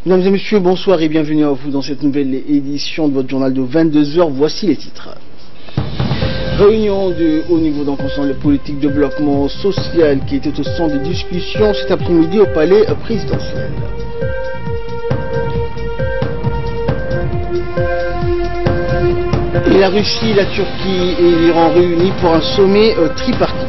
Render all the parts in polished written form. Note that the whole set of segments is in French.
Mesdames et messieurs, bonsoir et bienvenue à vous dans cette nouvelle édition de votre journal de 22h. Voici les titres. Réunion de haut niveau concernant les politiques de développement social qui était au centre de discussion cet après-midi au palais présidentiel. Et la Russie, la Turquie et l'Iran réunis pour un sommet tripartite.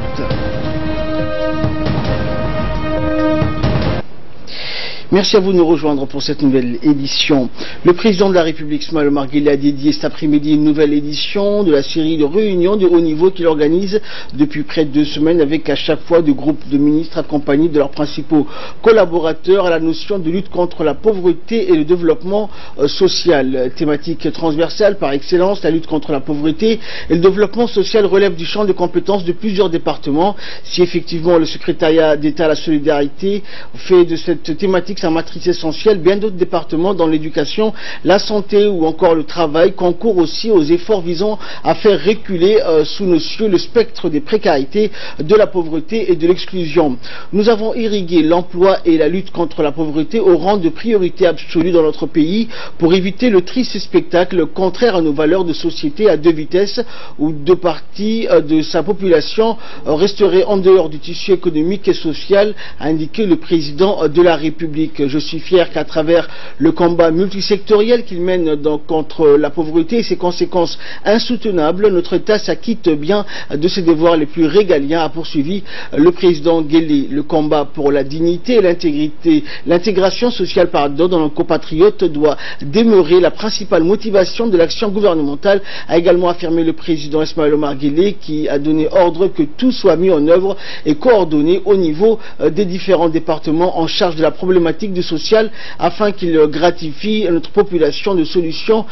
Merci à vous de nous rejoindre pour cette nouvelle édition. Le président de la République, Ismaël Omar Guelleh, a dédié cet après-midi une nouvelle édition de la série de réunions de haut niveau qu'il organise depuis près de 2 semaines avec à chaque fois des groupes de ministres accompagnés de leurs principaux collaborateurs à la notion de lutte contre la pauvreté et le développement social. Thématique transversale par excellence, la lutte contre la pauvreté et le développement social relève du champ de compétences de plusieurs départements. Si effectivement le secrétariat d'État à la solidarité fait de cette thématique sa matrice essentielle, bien d'autres départements dans l'éducation, la santé ou encore le travail concourent aussi aux efforts visant à faire reculer sous nos cieux le spectre des précarités, de la pauvreté et de l'exclusion. Nous avons irrigué l'emploi et la lutte contre la pauvreté au rang de priorité absolue dans notre pays pour éviter le triste spectacle contraire à nos valeurs de société à 2 vitesses où 2 parties de sa population resteraient en dehors du tissu économique et social, a indiqué le président de la République. Je suis fier qu'à travers le combat multisectoriel qu'il mène contre la pauvreté et ses conséquences insoutenables, notre État s'acquitte bien de ses devoirs les plus régaliens, a poursuivi le président Guelleh. Le combat pour la dignité et l'intégrité, l'intégration sociale dans nos compatriotes doit demeurer la principale motivation de l'action gouvernementale, a également affirmé le président Ismaël Omar Guelleh, qui a donné ordre que tout soit mis en œuvre et coordonné au niveau des différents départements en charge de la problématique du social afin qu'il gratifie notre population de solutions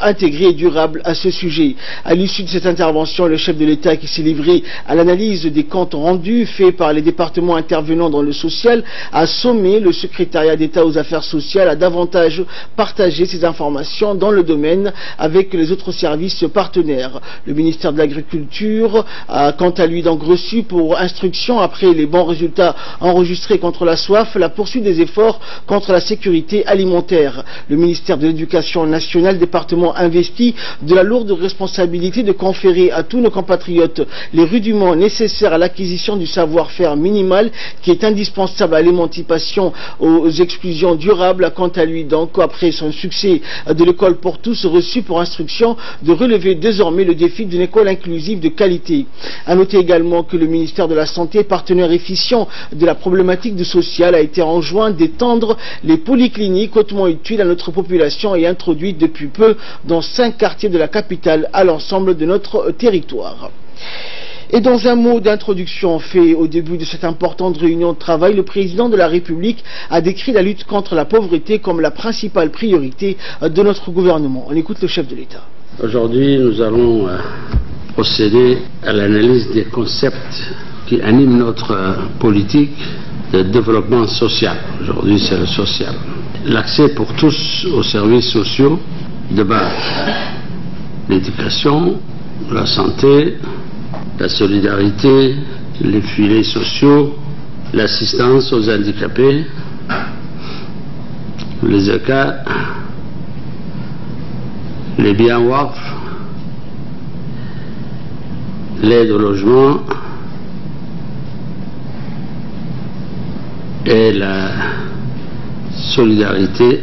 intégrées et durables à ce sujet. À l'issue de cette intervention, le chef de l'État qui s'est livré à l'analyse des comptes rendus faits par les départements intervenant dans le social a sommé le secrétariat d'État aux affaires sociales à davantage partager ces informations dans le domaine avec les autres services partenaires. Le ministère de l'Agriculture a quant à lui donc reçu pour instruction, après les bons résultats enregistrés contre la soif, la poursuite des efforts contre la sécurité alimentaire. Le ministère de l'Éducation nationale, département investi de la lourde responsabilité de conférer à tous nos compatriotes les rudiments nécessaires à l'acquisition du savoir-faire minimal qui est indispensable à l'émancipation aux exclusions durables, a quant à lui donc, après son succès de l'école pour tous, reçu pour instruction de relever désormais le défi d'une école inclusive de qualité. À noter également que le ministère de la Santé, partenaire efficient de la problématique du social, a été enjoint d'étendre les polycliniques hautement utiles à notre population et introduites depuis peu dans 5 quartiers de la capitale à l'ensemble de notre territoire. Et dans un mot d'introduction fait au début de cette importante réunion de travail, le président de la République a décrit la lutte contre la pauvreté comme la principale priorité de notre gouvernement. On écoute le chef de l'État. Aujourd'hui, nous allons procéder à l'analyse des concepts qui animent notre politique de développement social. Aujourd'hui, c'est le social. L'accès pour tous aux services sociaux de base. L'éducation, la santé, la solidarité, les filets sociaux, l'assistance aux handicapés, les ECA, les biens WAF, l'aide au logement et la solidarité,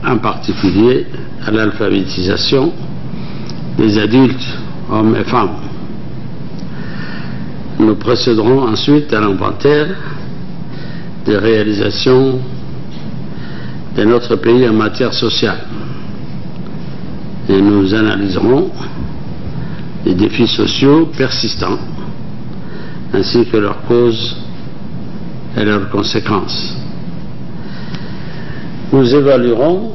en particulier à l'alphabétisation des adultes, hommes et femmes. Nous procéderons ensuite à l'inventaire des réalisations de notre pays en matière sociale et nous analyserons les défis sociaux persistants ainsi que leurs causes et leurs conséquences. Nous évaluerons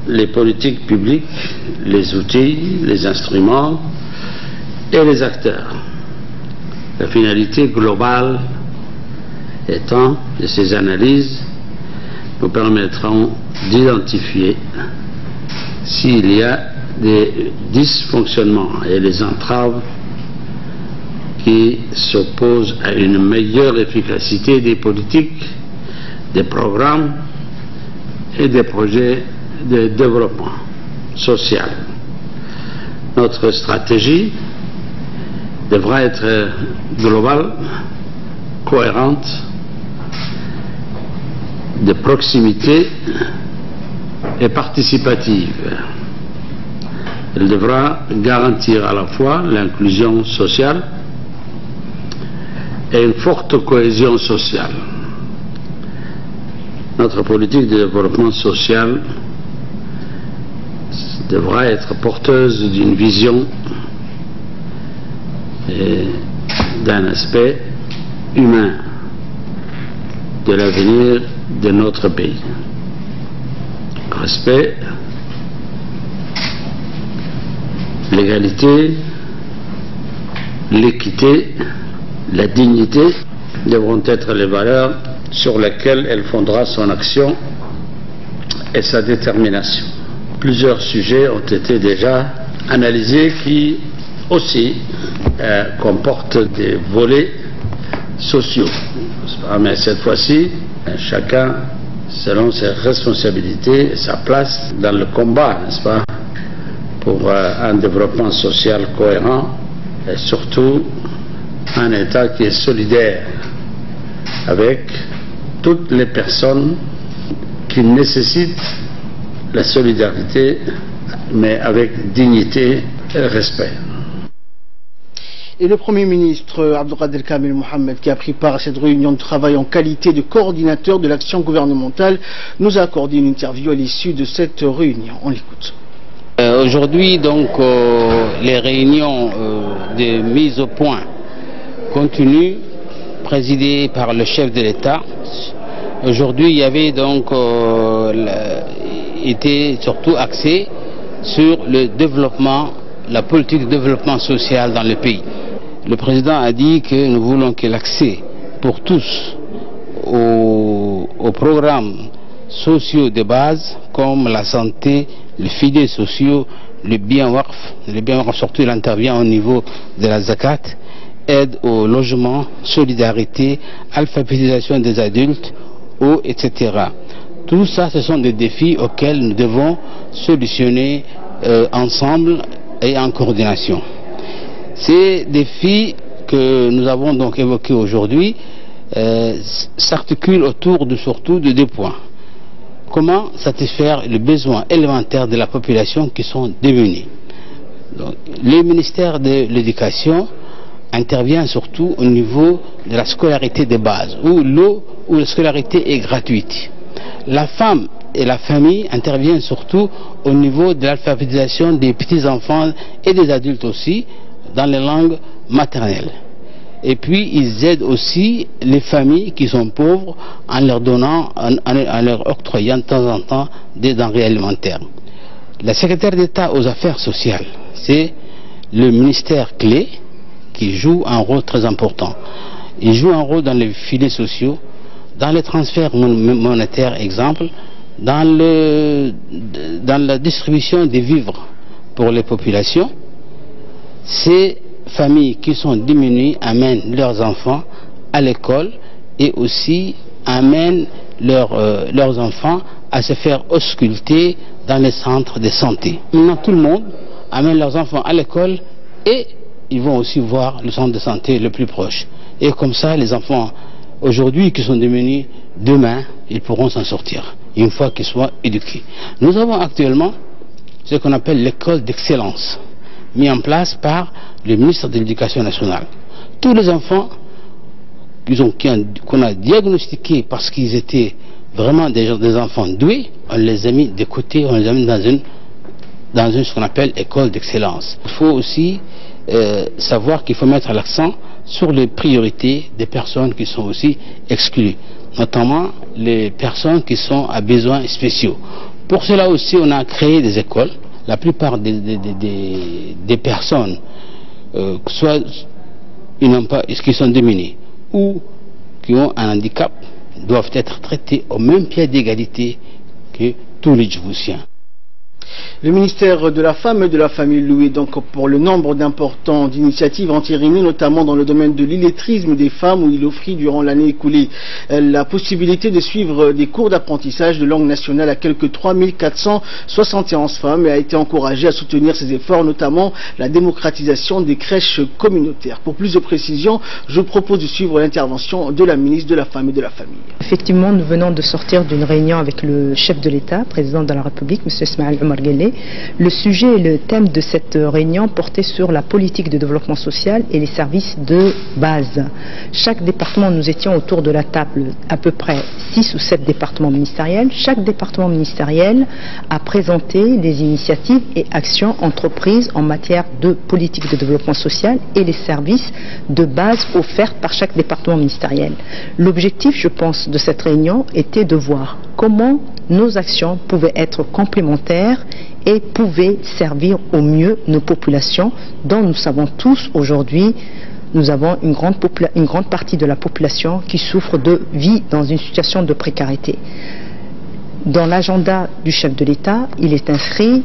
les politiques publiques, les outils, les instruments et les acteurs. La finalité globale étant de ces analyses nous permettront d'identifier s'il y a des dysfonctionnements et des entraves qui s'opposent à une meilleure efficacité des politiques, des programmes et des projets de développement social. Notre stratégie devra être globale, cohérente, de proximité et participative. Elle devra garantir à la fois l'inclusion sociale et une forte cohésion sociale. Notre politique de développement social devra être porteuse d'une vision et d'un aspect humain de l'avenir de notre pays. Respect, l'égalité, l'équité, la dignité devront être les valeurs sur lesquelles elle fondera son action et sa détermination. Plusieurs sujets ont été déjà analysés qui aussi comportent des volets sociaux. Mais cette fois-ci, chacun, selon ses responsabilités et sa place dans le combat, n'est-ce pas, pour un développement social cohérent et surtout un État qui est solidaire avec toutes les personnes qui nécessitent la solidarité, mais avec dignité et respect. Et le Premier ministre Abdelkader Kamel Mohamed, qui a pris part à cette réunion de travail en qualité de coordinateur de l'action gouvernementale, nous a accordé une interview à l'issue de cette réunion. On l'écoute. Aujourd'hui, donc, les réunions de mise au point continuent, présidées par le chef de l'État. Aujourd'hui, il y avait donc été surtout axé sur le développement, la politique de développement social dans le pays. Le président a dit que nous voulons que l'accès pour tous aux programmes sociaux de base comme la santé, les filets sociaux, le bien waqf surtout il intervient au niveau de la zakat, aide au logement, solidarité, alphabétisation des adultes, eau, etc. Tout ça, ce sont des défis auxquels nous devons solutionner ensemble et en coordination. Ces défis que nous avons donc évoqués aujourd'hui s'articulent autour surtout de deux points. Comment satisfaire les besoins élémentaires de la population qui sont démunis. Donc, le ministère de l'Éducation intervient surtout au niveau de la scolarité de base, où la scolarité est gratuite. La femme et la famille interviennent surtout au niveau de l'alphabétisation des petits-enfants et des adultes aussi, dans les langues maternelles. Et puis ils aident aussi les familles qui sont pauvres en leur donnant, en leur octroyant de temps en temps des denrées alimentaires. La secrétaire d'État aux affaires sociales, c'est le ministère clé qui joue un rôle très important. Il joue un rôle dans les filets sociaux, dans les transferts monétaires, exemple, dans la distribution des vivres pour les populations. Ces familles qui sont diminuées amènent leurs enfants à l'école et aussi amènent leurs enfants à se faire ausculter dans les centres de santé. Maintenant, tout le monde amène leurs enfants à l'école et ils vont aussi voir le centre de santé le plus proche. Et comme ça, les enfants aujourd'hui qui sont diminués, demain, ils pourront s'en sortir, une fois qu'ils soient éduqués. Nous avons actuellement ce qu'on appelle l'école d'excellence, mis en place par le ministre de l'Éducation nationale. Tous les enfants qu'on a diagnostiqués parce qu'ils étaient vraiment des enfants doués, on les a mis de côté, on les a mis dans ce qu'on appelle école d'excellence. Il faut aussi savoir qu'il faut mettre l'accent sur les priorités des personnes qui sont aussi exclues, notamment les personnes qui sont à besoins spéciaux. Pour cela aussi, on a créé des écoles. La plupart des personnes, soit ils n'ont pas, qui sont démunies ou qui ont un handicap, doivent être traités au même pied d'égalité que tous les Djiboutiens. Le ministère de la Femme et de la Famille loué donc pour le nombre d'importantes initiatives entérinées, notamment dans le domaine de l'illettrisme des femmes, où il offrit durant l'année écoulée la possibilité de suivre des cours d'apprentissage de langue nationale à quelques 3471 femmes, et a été encouragé à soutenir ces efforts, notamment la démocratisation des crèches communautaires. Pour plus de précisions, je vous propose de suivre l'intervention de la ministre de la Femme et de la Famille. Effectivement, nous venons de sortir d'une réunion avec le chef de l'État, président de la République, M. Ismaël Omar Guelleh. Le sujet et le thème de cette réunion portait sur la politique de développement social et les services de base. Chaque département, nous étions autour de la table, à peu près 6 ou 7 départements ministériels. Chaque département ministériel a présenté les initiatives et actions entreprises en matière de politique de développement social et les services de base offerts par chaque département ministériel. L'objectif, je pense, de cette réunion était de voir comment nos actions pouvaient être complémentaires et pouvaient servir au mieux nos populations, dont nous savons tous aujourd'hui, nous avons une grande partie de la population qui souffre de vie dans une situation de précarité. Dans l'agenda du chef de l'État, il est inscrit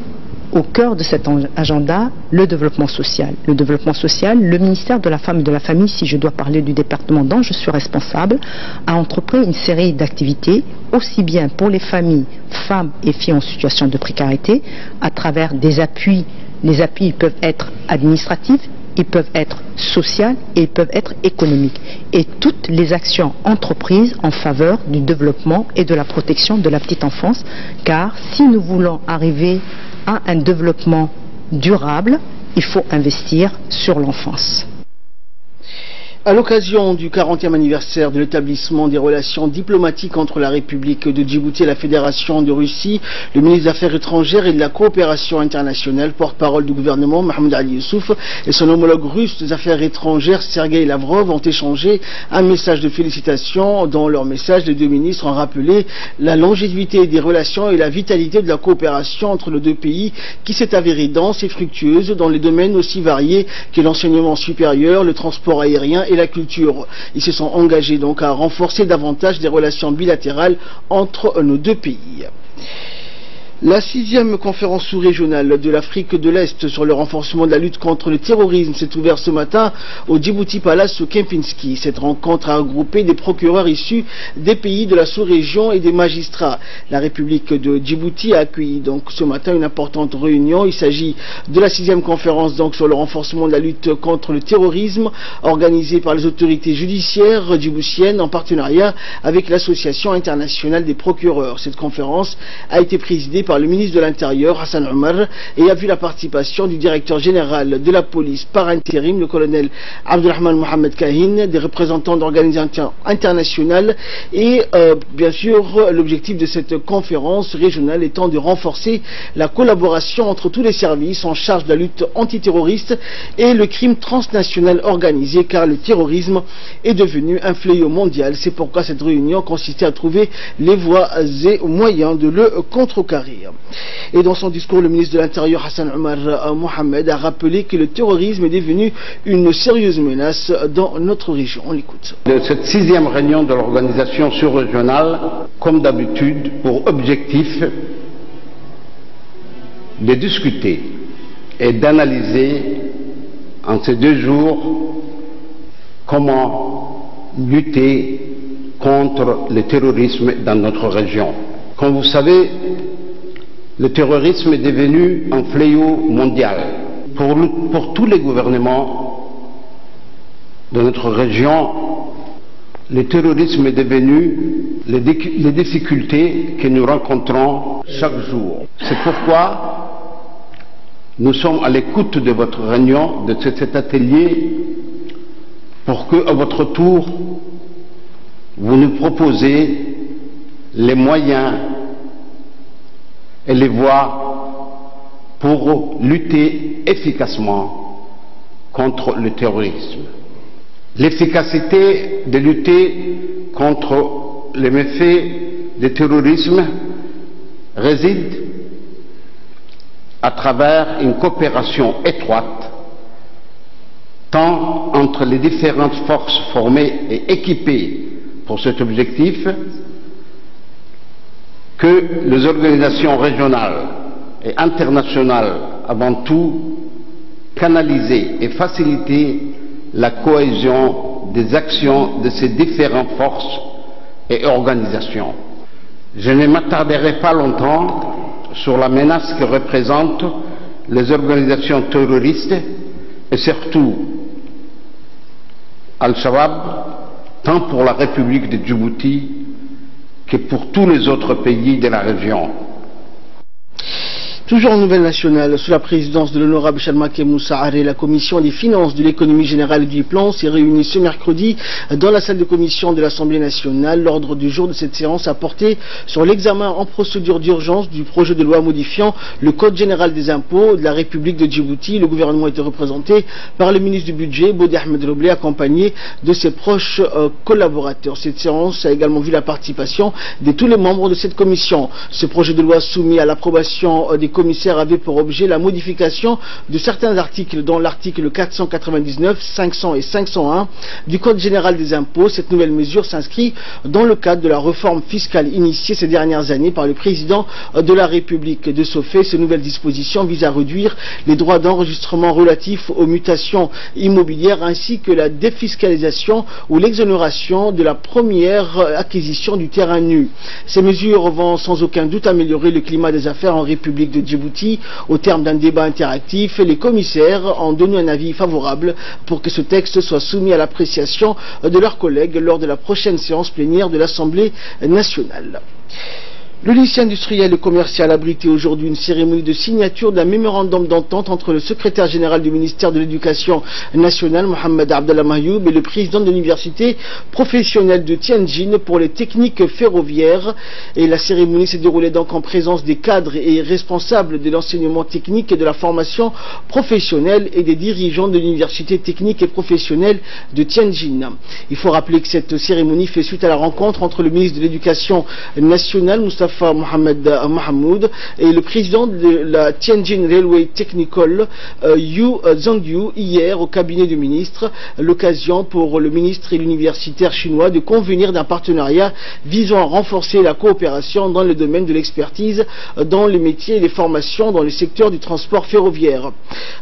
au cœur de cet agenda le développement social. Le développement social, le ministère de la Femme et de la Famille, si je dois parler du département dont je suis responsable, a entrepris une série d'activités, aussi bien pour les familles, femmes et filles en situation de précarité, à travers des appuis. Les appuis ils peuvent être administratifs, ils peuvent être sociaux et ils peuvent être économiques. Et toutes les actions entreprises en faveur du développement et de la protection de la petite enfance, car si nous voulons arriver à un développement durable, il faut investir sur l'enfance. À l'occasion du 40e anniversaire de l'établissement des relations diplomatiques entre la République de Djibouti et la Fédération de Russie, le ministre des Affaires étrangères et de la coopération internationale, porte-parole du gouvernement, Mohamed Ali Youssouf, et son homologue russe des Affaires étrangères, Sergei Lavrov, ont échangé un message de félicitations. Dans leur message, les deux ministres ont rappelé la longévité des relations et la vitalité de la coopération entre les deux pays, qui s'est avérée dense et fructueuse dans les domaines aussi variés que l'enseignement supérieur, le transport aérien et la culture. Ils se sont engagés donc à renforcer davantage des relations bilatérales entre nos deux pays. La 6e conférence sous-régionale de l'Afrique de l'Est sur le renforcement de la lutte contre le terrorisme s'est ouverte ce matin au Djibouti Palace au Kempinski. Cette rencontre a regroupé des procureurs issus des pays de la sous-région et des magistrats. La République de Djibouti a accueilli donc ce matin une importante réunion. Il s'agit de la 6e conférence donc sur le renforcement de la lutte contre le terrorisme organisée par les autorités judiciaires djiboutiennes en partenariat avec l'Association internationale des procureurs. Cette conférence a été présidée par le ministre de l'Intérieur, Hassan Omar, et a vu la participation du directeur général de la police par intérim, le colonel Abdulrahman Mohamed Kahin, des représentants d'organisations internationales et bien sûr l'objectif de cette conférence régionale étant de renforcer la collaboration entre tous les services en charge de la lutte antiterroriste et le crime transnational organisé, car le terrorisme est devenu un fléau mondial. C'est pourquoi cette réunion consistait à trouver les voies et moyens de le contrecarrer. Et dans son discours, le ministre de l'Intérieur Hassan Omar Mohamed a rappelé que le terrorisme est devenu une sérieuse menace dans notre région. On l'écoute. Cette 6e réunion de l'organisation sous-régionale, comme d'habitude, pour objectif de discuter et d'analyser en ces 2 jours comment lutter contre le terrorisme dans notre région. Comme vous savez, le terrorisme est devenu un fléau mondial. Pour tous les gouvernements de notre région, le terrorisme est devenu les difficultés que nous rencontrons chaque jour. C'est pourquoi nous sommes à l'écoute de votre réunion, de cet atelier, pour que, à votre tour, vous nous proposez les moyens et les voies pour lutter efficacement contre le terrorisme. L'efficacité de lutter contre les méfaits du terrorisme réside à travers une coopération étroite tant entre les différentes forces formées et équipées pour cet objectif que les organisations régionales et internationale avant tout, canaliser et faciliter la cohésion des actions de ces différentes forces et organisations. Je ne m'attarderai pas longtemps sur la menace que représentent les organisations terroristes et surtout Al-Shabaab, tant pour la République de Djibouti que pour tous les autres pays de la région. Toujours en nouvelle nationale, sous la présidence de l'honorable Chalmaké Moussa Aré, la commission des finances, de l'économie générale et du plan s'est réunie ce mercredi dans la salle de commission de l'Assemblée nationale. L'ordre du jour de cette séance a porté sur l'examen en procédure d'urgence du projet de loi modifiant le Code général des impôts de la République de Djibouti. Le gouvernement était représenté par le ministre du Budget, Bodi Ahmed Roblé, accompagné de ses proches collaborateurs. Cette séance a également vu la participation de tous les membres de cette commission. Ce projet de loi soumis à l'approbation des commissaire avait pour objet la modification de certains articles, dont l'article 499, 500 et 501 du Code général des impôts. Cette nouvelle mesure s'inscrit dans le cadre de la réforme fiscale initiée ces dernières années par le président de la République. De ce fait, ces nouvelles dispositions visent à réduire les droits d'enregistrement relatifs aux mutations immobilières ainsi que la défiscalisation ou l'exonération de la première acquisition du terrain nu. Ces mesures vont sans aucun doute améliorer le climat des affaires en République de Djibouti. Au terme d'un débat interactif, les commissaires ont donné un avis favorable pour que ce texte soit soumis à l'appréciation de leurs collègues lors de la prochaine séance plénière de l'Assemblée nationale. Le lycée industriel et commercial a abrité aujourd'hui une cérémonie de signature d'un mémorandum d'entente entre le secrétaire général du ministère de l'Éducation nationale, Mohamed Abdallah Mayoub, et le président de l'université professionnelle de Tianjin pour les techniques ferroviaires. Et la cérémonie s'est déroulée donc en présence des cadres et responsables de l'enseignement technique et de la formation professionnelle et des dirigeants de l'université technique et professionnelle de Tianjin. Il faut rappeler que cette cérémonie fait suite à la rencontre entre le ministre de l'Éducation nationale, Moustapha Mohamed Mahmoud, et le président de la Tianjin Railway Technical, Yu Zhongyu, hier au cabinet du ministre. L'occasion pour le ministre et l'universitaire chinois de convenir d'un partenariat visant à renforcer la coopération dans le domaine de l'expertise, dans les métiers et les formations dans le secteur du transport ferroviaire.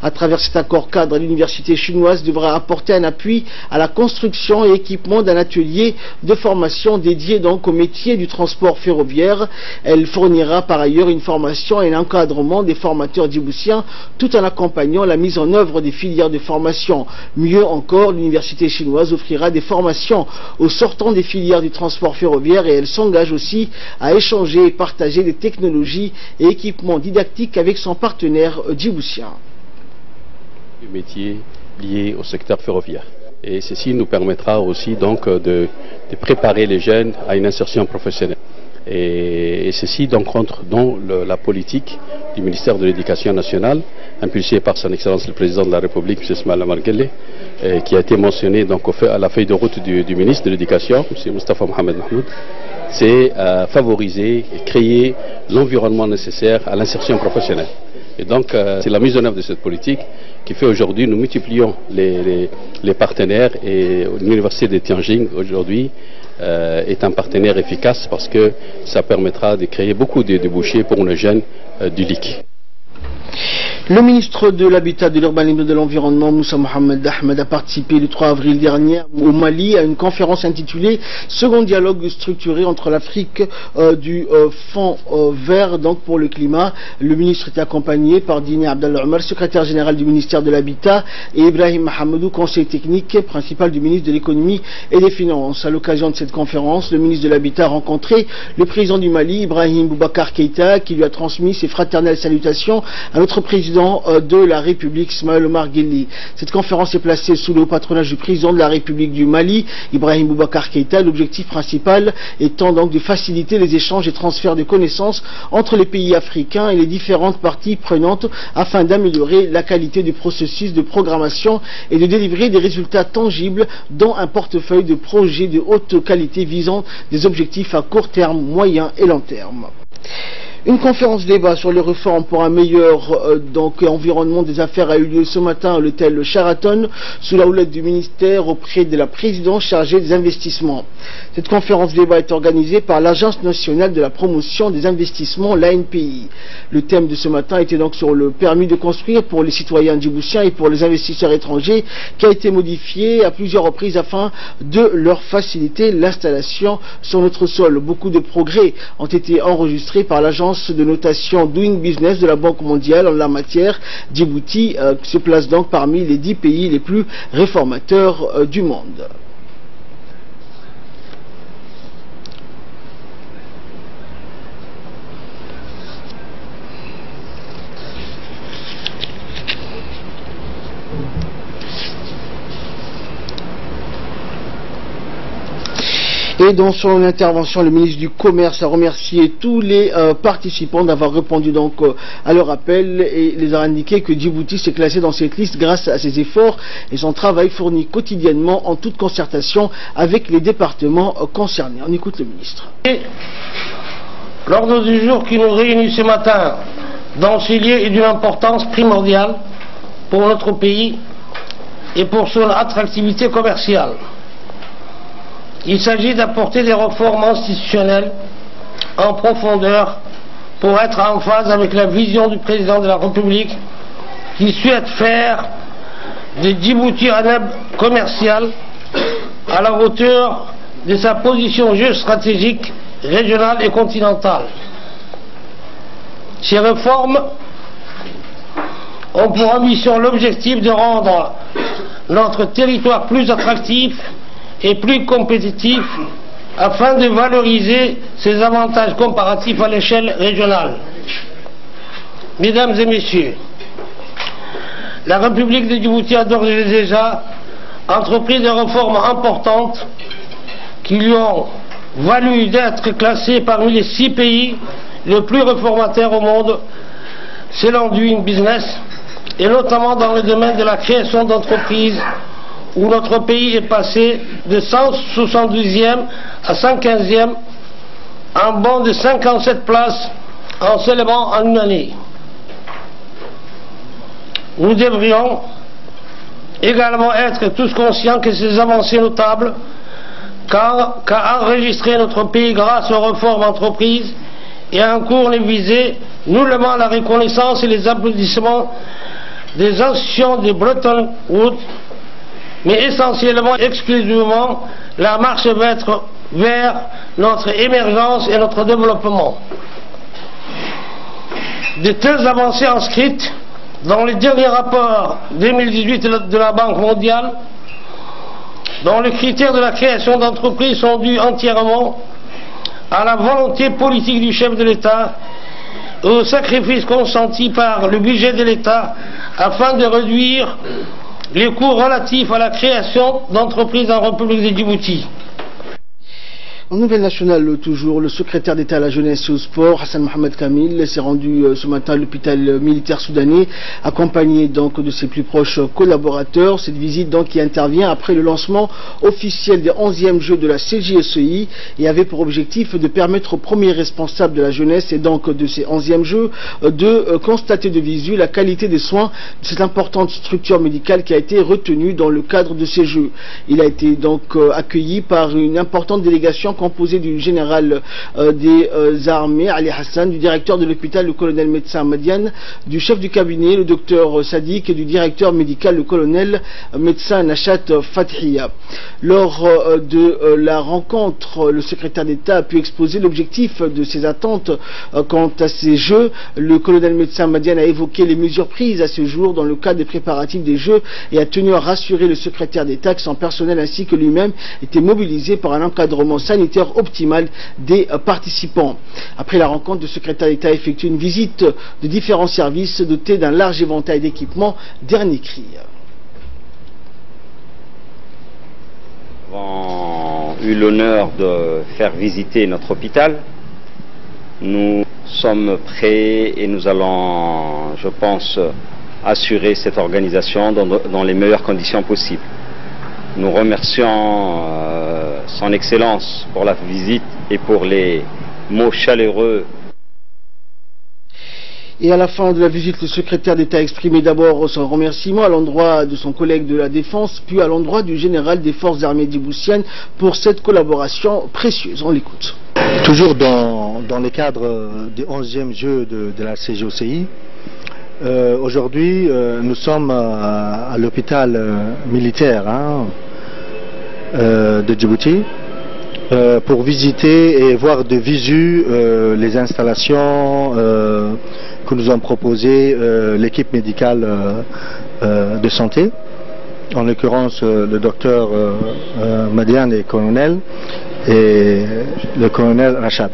À travers cet accord cadre, l'université chinoise devra apporter un appui à la construction et équipement d'un atelier de formation dédié donc au métier du transport ferroviaire. Elle fournira par ailleurs une formation et un encadrement des formateurs djiboutiens tout en accompagnant la mise en œuvre des filières de formation. Mieux encore, l'université chinoise offrira des formations aux sortants des filières du transport ferroviaire et elle s'engage aussi à échanger et partager des technologies et équipements didactiques avec son partenaire djiboutien. Du métier lié au secteur ferroviaire. Et ceci nous permettra aussi donc de préparer les jeunes à une insertion professionnelle. Et ceci donc rentre dans la politique du ministère de l'Éducation nationale, impulsée par son Excellence le Président de la République, M. Ismaïl Omar Guelleh, qui a été mentionné donc à la feuille de route du ministre de l'Éducation, M. Moustapha Mohamed Mahmoud. C'est favoriser et créer l'environnement nécessaire à l'insertion professionnelle. Et donc c'est la mise en œuvre de cette politique qui fait aujourd'hui, nous multiplions les partenaires et l'université de Tianjin aujourd'hui est un partenaire efficace parce que ça permettra de créer beaucoup de débouchés pour nos jeunes du LIC. Le ministre de l'Habitat, de l'Urbanisme et de l'Environnement, Moussa Mohamed Ahmed, a participé le 3 avril dernier au Mali à une conférence intitulée « Second dialogue structuré entre l'Afrique du Fonds vert donc pour le climat ». Le ministre était accompagné par Dine Abdallah Omar, secrétaire général du ministère de l'Habitat, et Ibrahim Mahamadou, conseiller technique principal du ministre de l'Économie et des Finances. À l'occasion de cette conférence, le ministre de l'Habitat a rencontré le président du Mali, Ibrahim Boubacar Keïta, qui lui a transmis ses fraternelles salutations à notre président de la République, Ismaïl Omar Guelleh. Cette conférence est placée sous le haut patronage du président de la République du Mali, Ibrahim Boubacar Keïta, l'objectif principal étant donc de faciliter les échanges et transferts de connaissances entre les pays africains et les différentes parties prenantes afin d'améliorer la qualité du processus de programmation et de délivrer des résultats tangibles dans un portefeuille de projets de haute qualité visant des objectifs à court terme, moyen et long terme. Une conférence débat sur les réformes pour un meilleur environnement des affaires a eu lieu ce matin à l'hôtel Sheraton sous la houlette du ministère auprès de la présidence chargée des investissements. Cette conférence débat est organisée par l'Agence nationale de la promotion des investissements, l'ANPI. Le thème de ce matin était donc sur le permis de construire pour les citoyens djiboutiens et pour les investisseurs étrangers qui a été modifié à plusieurs reprises afin de leur faciliter l'installation sur notre sol. Beaucoup de progrès ont été enregistrés par l'agence de notation Doing Business de la Banque mondiale en la matière. Djibouti se place donc parmi les 10 pays les plus réformateurs du monde. Et dans son intervention, le ministre du Commerce a remercié tous les participants d'avoir répondu donc à leur appel et les a indiqué que Djibouti s'est classé dans cette liste grâce à ses efforts et son travail fourni quotidiennement en toute concertation avec les départements concernés. On écoute le ministre. L'ordre du jour qui nous réunit ce matin dans ce lieu est d'une importance primordiale pour notre pays et pour son attractivité commerciale. Il s'agit d'apporter des réformes institutionnelles en profondeur pour être en phase avec la vision du président de la République qui souhaite faire de Djibouti un hub commercial à la hauteur de sa position géostratégique, régionale et continentale. Ces réformes ont pour ambition l'objectif de rendre notre territoire plus attractif et plus compétitif afin de valoriser ses avantages comparatifs à l'échelle régionale. Mesdames et messieurs, la République de Djibouti a d'ores et déjà entrepris des réformes importantes qui lui ont valu d'être classée parmi les 6 pays les plus réformateurs au monde selon Doing Business, et notamment dans le domaine de la création d'entreprises où notre pays est passé de 172e à 115e, en bond de 57 places en seulement en une année. Nous devrions également être tous conscients que ces avancées notables qu'a enregistré notre pays grâce aux réformes entreprises et en cours les visées nullement la reconnaissance et les applaudissements des institutions de Bretton Woods, mais essentiellement, exclusivement, la marche vers notre émergence et notre développement. De telles avancées inscrites dans les derniers rapports 2018 de la Banque mondiale, dont les critères de la création d'entreprises sont dus entièrement à la volonté politique du chef de l'État et aux sacrifices consentis par le budget de l'État afin de réduire les coûts relatifs à la création d'entreprises en République de Djibouti. En nouvelle nationale toujours, le secrétaire d'État à la jeunesse et au sport, Hassan Mohamed Kamil, s'est rendu ce matin à l'hôpital militaire soudanais, accompagné donc de ses plus proches collaborateurs. Cette visite donc qui intervient après le lancement officiel des 11e Jeux de la CJSEI et avait pour objectif de permettre aux premiers responsables de la jeunesse et donc de ces 11e Jeux de constater de visu la qualité des soins de cette importante structure médicale qui a été retenue dans le cadre de ces Jeux. Il a été donc accueilli par une importante délégation composé du général des armées, Ali Hassan, du directeur de l'hôpital, le colonel médecin Madiane, du chef du cabinet, le docteur Sadiq, et du directeur médical, le colonel médecin Nachat Fathiya. Lors de la rencontre, le secrétaire d'État a pu exposer l'objectif de ses attentes quant à ces Jeux. Le colonel médecin Madiane a évoqué les mesures prises à ce jour dans le cadre des préparatifs des Jeux et a tenu à rassurer le secrétaire d'État que son personnel ainsi que lui-même était mobilisé par un encadrement sanitaire optimale des participants. Après la rencontre, le secrétaire d'État a effectué une visite de différents services dotés d'un large éventail d'équipements dernier cri. Nous avons eu l'honneur de faire visiter notre hôpital. Nous sommes prêts et nous allons, je pense, assurer cette organisation dans les meilleures conditions possibles. Nous remercions Son Excellence pour la visite et pour les mots chaleureux Et à la fin de la visite, le secrétaire d'État a exprimé d'abord son remerciement à l'endroit de son collègue de la Défense, puis à l'endroit du général des forces armées djiboutiennes pour cette collaboration précieuse. On l'écoute. Toujours dans le cadre du 11e jeu de la CGOCI, aujourd'hui nous sommes à l'hôpital militaire de Djibouti pour visiter et voir de visu les installations que nous ont proposées l'équipe médicale de santé, en l'occurrence le docteur Madiane et colonel et le colonel Rachad.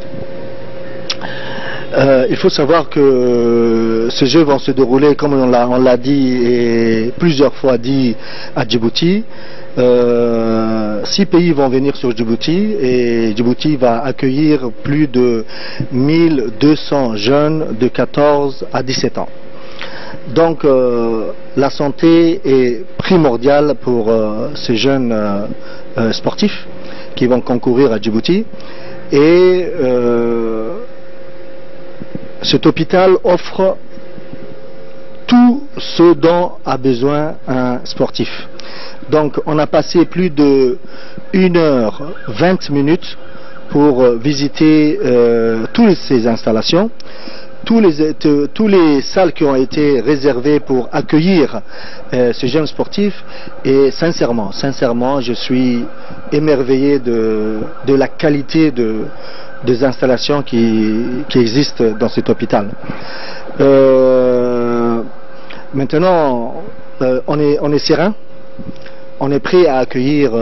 Il faut savoir que ces jeux vont se dérouler, comme on l'a dit et plusieurs fois dit, à Djibouti. 6 pays vont venir sur Djibouti et Djibouti va accueillir plus de 1200 jeunes de 14 à 17 ans. Donc la santé est primordiale pour ces jeunes sportifs qui vont concourir à Djibouti. Et cet hôpital offre tout ce dont a besoin un sportif. Donc on a passé plus de 1h20 pour visiter toutes ces installations, tous les salles qui ont été réservées pour accueillir ces jeunes sportifs. Et sincèrement, je suis émerveillé de la qualité des installations qui existent dans cet hôpital. Maintenant, on est serein. On est prêt à accueillir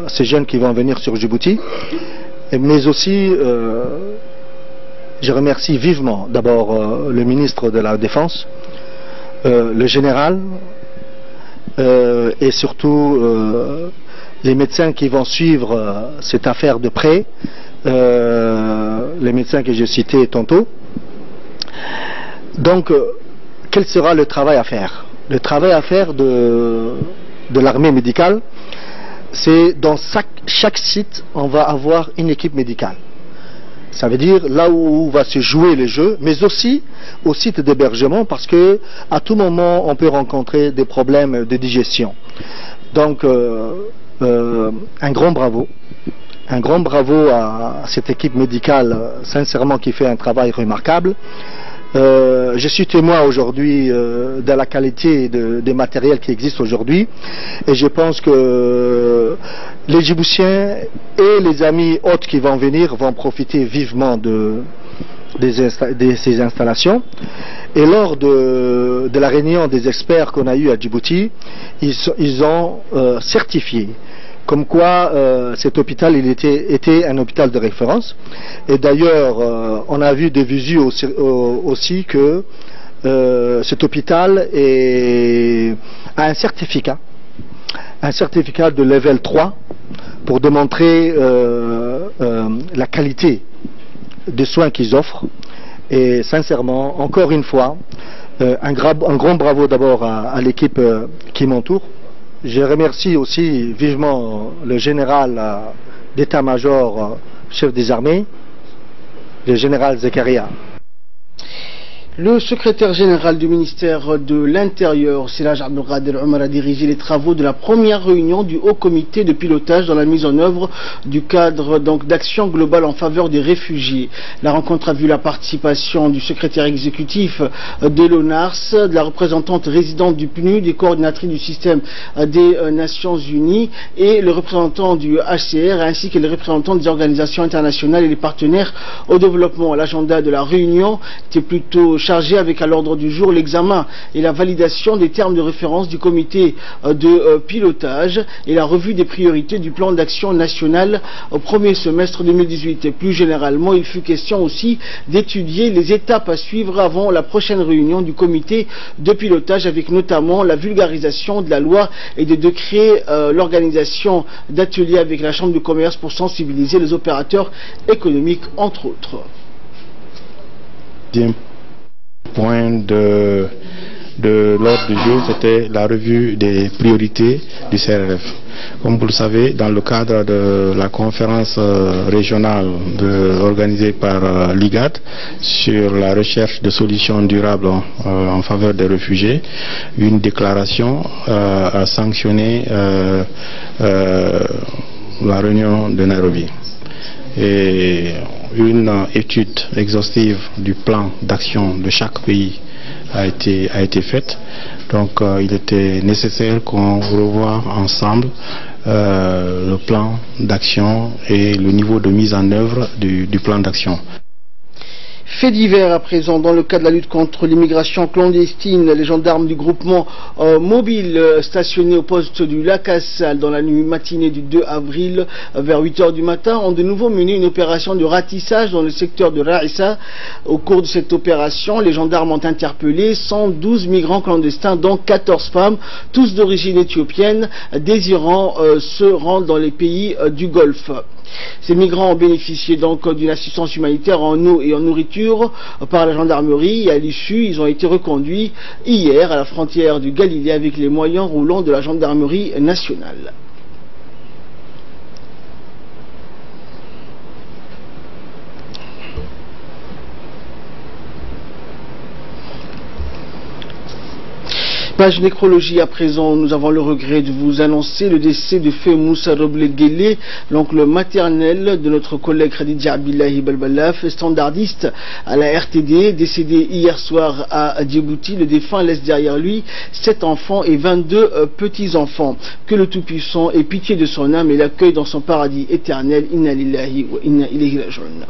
ces jeunes qui vont venir sur Djibouti, mais aussi je remercie vivement d'abord le ministre de la Défense, le général et surtout les médecins qui vont suivre cette affaire de près, les médecins que j'ai cités tantôt. Donc quel sera le travail à faire? Le travail à faire de l'armée médicale, c'est dans chaque site, on va avoir une équipe médicale. Ça veut dire là où va se jouer les jeux, mais aussi au site d'hébergement, parce que à tout moment on peut rencontrer des problèmes de digestion. Donc un grand bravo à cette équipe médicale, sincèrement, qui fait un travail remarquable. Je suis témoin aujourd'hui de la qualité des matériels qui existent aujourd'hui, et je pense que les Djiboutiens et les amis hôtes qui vont venir vont profiter vivement de ces installations. Et lors de la réunion des experts qu'on a eue à Djibouti, ils ont certifié comme quoi cet hôpital était un hôpital de référence. Et d'ailleurs, on a vu de visu aussi que cet hôpital a un certificat de level 3 pour démontrer la qualité des soins qu'ils offrent. Et sincèrement, encore une fois, un grand bravo d'abord à l'équipe qui m'entoure. Je remercie aussi vivement le général d'état-major, chef des armées, le général Zakaria. Le secrétaire général du ministère de l'Intérieur, Siraj Abdelkader Omar, a dirigé les travaux de la première réunion du Haut Comité de pilotage dans la mise en œuvre du cadre d'action globale en faveur des réfugiés. La rencontre a vu la participation du secrétaire exécutif de l'ONARS, de la représentante résidente du PNUD, des coordinatrices du système des Nations Unies et le représentant du HCR, ainsi que les représentants des organisations internationales et les partenaires au développement. L'agenda de la réunion était plutôt chargé avec à l'ordre du jour l'examen et la validation des termes de référence du comité de pilotage et la revue des priorités du plan d'action national au premier semestre 2018. Et plus généralement, il fut question aussi d'étudier les étapes à suivre avant la prochaine réunion du comité de pilotage, avec notamment la vulgarisation de la loi et de créer l'organisation d'ateliers avec la Chambre de commerce pour sensibiliser les opérateurs économiques, entre autres. Point de de l'ordre du jour, c'était la revue des priorités du CRRF. Comme vous le savez, dans le cadre de la conférence régionale organisée par l'IGAD sur la recherche de solutions durables en faveur des réfugiés, une déclaration a sanctionné la réunion de Nairobi. Et une étude exhaustive du plan d'action de chaque pays a été faite. Donc il était nécessaire qu'on revoie ensemble le plan d'action et le niveau de mise en œuvre du plan d'action. Fait divers à présent, dans le cadre de la lutte contre l'immigration clandestine, les gendarmes du groupement mobile stationnés au poste du Lac Assal dans la nuit matinée du 2 avril vers 8 h du matin ont de nouveau mené une opération de ratissage dans le secteur de Raissa. Au cours de cette opération, les gendarmes ont interpellé 112 migrants clandestins, dont 14 femmes, tous d'origine éthiopienne, désirant se rendre dans les pays du Golfe. Ces migrants ont bénéficié donc d'une assistance humanitaire en eau et en nourriture par la gendarmerie et à l'issue, ils ont été reconduits hier à la frontière du Galilée avec les moyens roulants de la gendarmerie nationale. Page nécrologie à présent, nous avons le regret de vous annoncer le décès de Feu Moussa Roble-Guélé, l'oncle maternel de notre collègue Khadija Abdillahi Balbalaf, standardiste à la RTD, décédé hier soir à Djibouti. Le défunt laisse derrière lui 7 enfants et 22 petits-enfants. Que le Tout-Puissant ait pitié de son âme et l'accueille dans son paradis éternel. Inna lillahi wa inna ilayhi raji'un.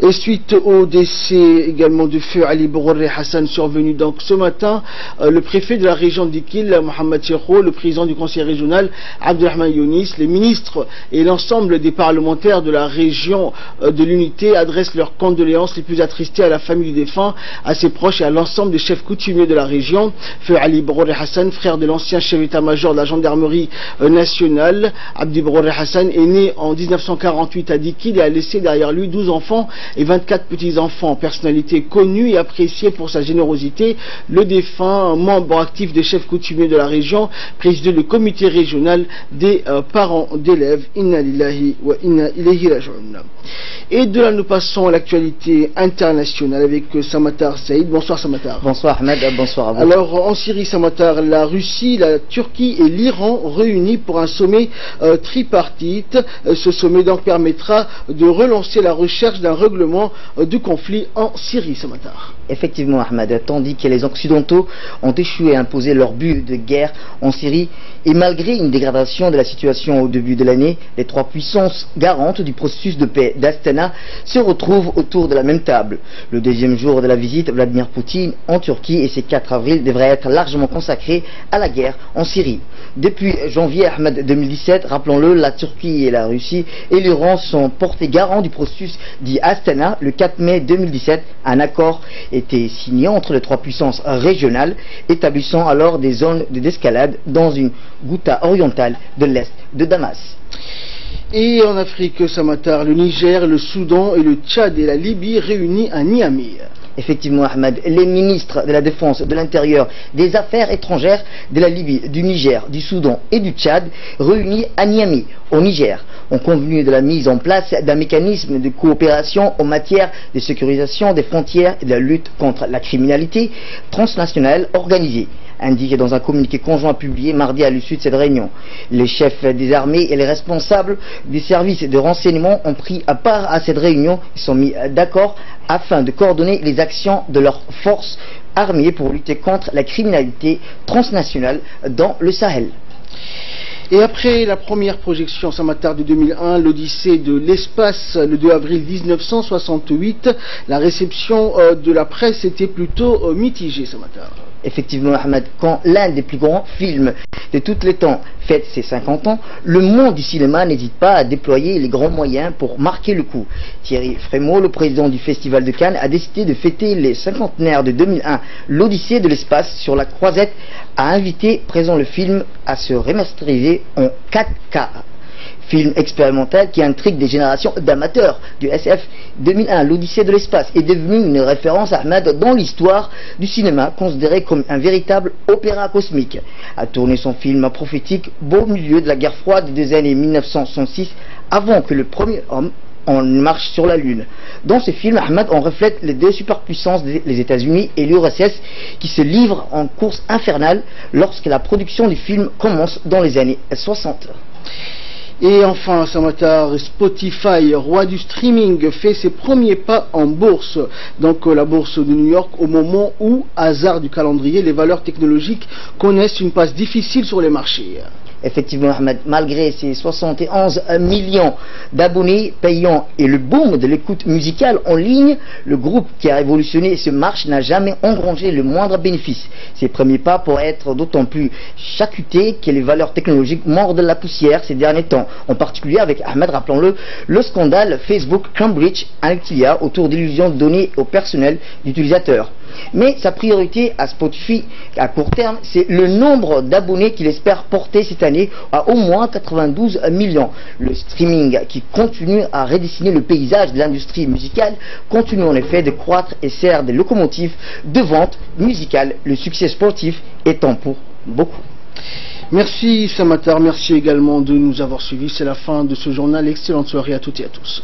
Et suite au décès également de Feu Ali Bororé Hassan survenu donc ce matin, le préfet de la région d'Ikil, Mohamed Chekho, le président du conseil régional Abdelrahman Younis, les ministres et l'ensemble des parlementaires de la région de l'unité adressent leurs condoléances les plus attristées à la famille du défunt, à ses proches et à l'ensemble des chefs coutumiers de la région. Feu Ali Bororé Hassan, frère de l'ancien chef d'état-major de la gendarmerie nationale, Abdi Bororé Hassan, est né en 1948 à Dikil et a laissé derrière lui 12 enfants et 24 petits-enfants. Personnalité connue et appréciée pour sa générosité, le défunt, membre actif des chefs coutumiers de la région, présidait le comité régional des parents d'élèves. Inna lillahi wa inna ilayhi raji'un. Et de là, nous passons à l'actualité internationale avec Samatar Saïd. Bonsoir Samatar. Bonsoir Ahmed, bonsoir à vous. Alors en Syrie, Samatar, la Russie, la Turquie et l'Iran réunis pour un sommet tripartite. Ce sommet donc permettra de relancer la recherche d'un règlement du conflit en Syrie, Samatar. Effectivement Ahmed, tandis que les Occidentaux ont échoué à imposer leur but de guerre en Syrie, et malgré une dégradation de la situation au début de l'année, les 3 puissances garantes du processus de paix d'Astana se retrouvent autour de la même table. Le deuxième jour de la visite, Vladimir Poutine en Turquie et ce 4 avril devrait être largement consacré à la guerre en Syrie. Depuis janvier Ahmed 2017, rappelons-le, la Turquie et la Russie et l'Iran sont portés garants du processus dit Astana. Le 4 mai 2017, un accord était signé entre les 3 puissances régionales, établissant alors des zones d'escalade dans une Ghouta orientale de l'est de Damas. Et en Afrique, Samatar, le Niger, le Soudan et le Tchad et la Libye réunis à Niamey. Effectivement Ahmed, les ministres de la Défense, de l'Intérieur, des Affaires étrangères de la Libye, du Niger, du Soudan et du Tchad, réunis à Niamey, au Niger, ont convenu de la mise en place d'un mécanisme de coopération en matière de sécurisation des frontières et de la lutte contre la criminalité transnationale organisée, indiqué dans un communiqué conjoint publié mardi à l'issue de cette réunion. Les chefs des armées et les responsables des services de renseignement ont pris à part à cette réunion et sont mis d'accord afin de coordonner les actions de leurs forces armées pour lutter contre la criminalité transnationale dans le Sahel. Et après la première projection Samatar de 2001, l'Odyssée de l'espace, le 2 avril 1968, la réception de la presse était plutôt mitigée, Samatar. Effectivement Ahmed, quand l'un des plus grands films de tous les temps fête ses 50 ans, le monde du cinéma n'hésite pas à déployer les grands moyens pour marquer le coup. Thierry Frémaux, le président du Festival de Cannes, a décidé de fêter les 50aires de 2001, l'Odyssée de l'espace sur la croisette, a invité présent le film à se remasteriser en 4K. Film expérimental qui intrigue des générations d'amateurs du SF. 2001, l'Odyssée de l'espace est devenu une référence, Ahmed, dans l'histoire du cinéma, considéré comme un véritable opéra cosmique. A tourné son film prophétique beau milieu de la guerre froide des années 1966, avant que le premier homme en marche sur la Lune. Dans ce film, Ahmed, on reflète les deux superpuissances, les États-Unis et l'URSS, qui se livrent en course infernale lorsque la production du film commence dans les années 60. Et enfin, Samatar, Spotify, roi du streaming, fait ses premiers pas en bourse. Donc la bourse de New York, au moment où, hasard du calendrier, les valeurs technologiques connaissent une passe difficile sur les marchés. Effectivement, Ahmed, malgré ses 71 millions d'abonnés payants et le boom de l'écoute musicale en ligne, le groupe qui a révolutionné ce marché n'a jamais engrangé le moindre bénéfice. Ses premiers pas pourraient être d'autant plus chahutés que les valeurs technologiques mordent la poussière ces derniers temps. En particulier avec, Ahmed, rappelons-le, le scandale Facebook Cambridge Analytica autour d'illusions données au personnel d'utilisateurs. Mais sa priorité à Spotify à court terme, c'est le nombre d'abonnés qu'il espère porter cette année à au moins 92 millions. Le streaming qui continue à redessiner le paysage de l'industrie musicale continue en effet de croître et sert de locomotive de vente musicale, le succès sportif étant pour beaucoup. Merci Samatar, merci également de nous avoir suivis. C'est la fin de ce journal. Excellente soirée à toutes et à tous.